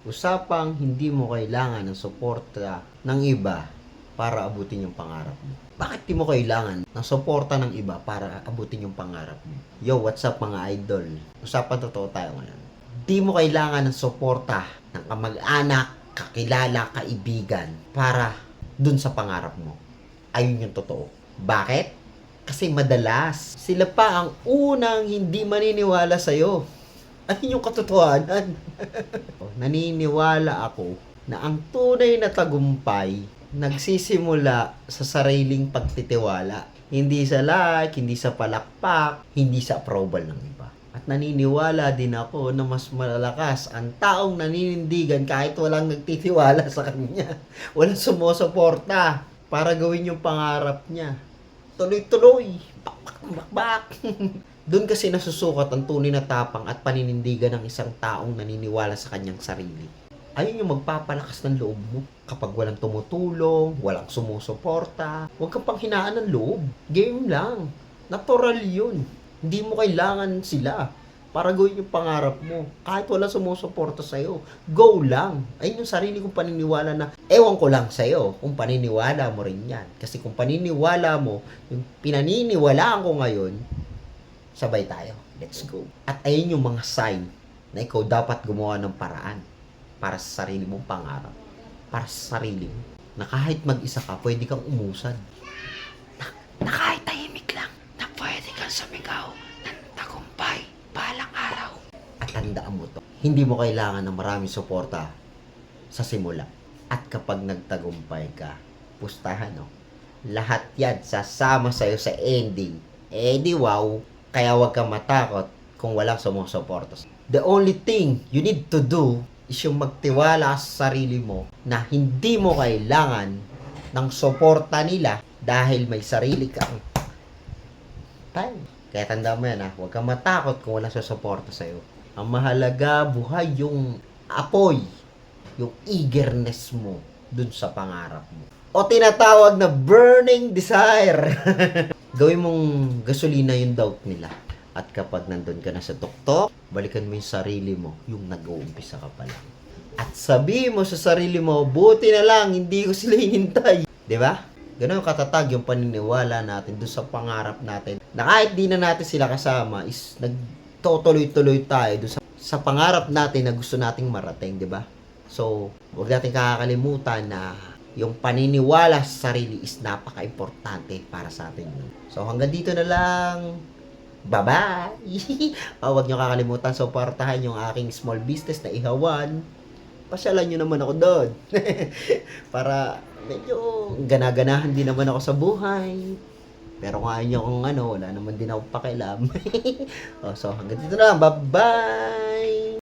Usapang hindi mo kailangan ng suporta ng iba para abutin yung pangarap mo. Bakit di mo kailangan ng suporta ng iba para abutin yung pangarap mo? Yo, what's up mga idol? Usapan totoo tayo ngayon. Di mo kailangan ng suporta ng kamag-anak, kakilala, kaibigan para dun sa pangarap mo. Ayun yung totoo. Bakit? Kasi madalas, sila pa ang unang hindi maniniwala sa'yo. Ayun yung katotohanan. Naniniwala ako na ang tunay na tagumpay nagsisimula sa sariling pagtitiwala. Hindi sa like, hindi sa palakpak, hindi sa approval ng iba. At naniniwala din ako na mas malalakas ang taong naninindigan kahit walang nagtitiwala sa kanya. Walang sumusuporta para gawin yung pangarap niya. Tuloy-tuloy. Bakbak. Doon kasi nasusukat ang tunay na tapang at paninindigan ng isang taong naniniwala sa kanyang sarili. Ayun yung magpapalakas ng loob mo. Kapag walang tumutulong, walang sumusuporta, huwag kang panghinaan ng loob. Game lang. Natural yun. Hindi mo kailangan sila para gawin yung pangarap mo. Kahit walang sumusuporta sa'yo, go lang. Ayun yung sarili kong paniniwala na ewan ko lang sa'yo kung paniniwala mo rin yan. Kasi kung paniniwala mo, yung pinaniniwalaan ko ngayon, sabay tayo. Let's go. At ayun yung mga sign na ikaw dapat gumawa ng paraan para sa sarili mong pangarap. Para sa sarili mo. Na kahit mag-isa ka, pwede kang umusad. Na kahit tahimik lang, na pwede kang sumigaw ng tagumpay balang araw. At tandaan mo to, hindi mo kailangan ng maraming suporta sa simula. At kapag nagtagumpay ka, pustahan lahat yan sasama sa'yo sa ending. Di wow. Kaya huwag kang matakot kung walang sumusuporta. The only thing you need to do is yung magtiwala sa sarili mo na hindi mo kailangan ng suporta nila dahil may sarili kang time. Kaya tandaan mo yan huwag kang matakot kung walang susuporta sa'yo. Ang mahalaga, buhay yung apoy, yung eagerness mo dun sa pangarap mo. O tinatawag na burning desire. Gawin mong gasolina yung doubt nila. At kapag nandun ka na sa tuktok, balikan mo yung sarili mo, yung nag-uumpisa ka pa lang. At sabihin mo sa sarili mo, buti na lang, hindi ko sila hinintay. Diba? Ganun katatag yung paniniwala natin doon sa pangarap natin. Na kahit di na natin sila kasama, is nagtutuloy-tuloy tayo doon sa pangarap natin na gusto nating marating. Diba? So, huwag natin kakakalimutan na yung paniniwala sa sarili is napaka-importante para sa atin. So, hanggang dito na lang. Bye-bye! Huwag nyo kakalimutan suportahan yung aking small business na Ihawan. Pasyalan nyo naman ako doon. Para medyo ganaganahan din naman ako sa buhay. Pero kung ayaw nyo kung wala naman din ako pakialam. So, hanggang dito na lang. Bye-bye!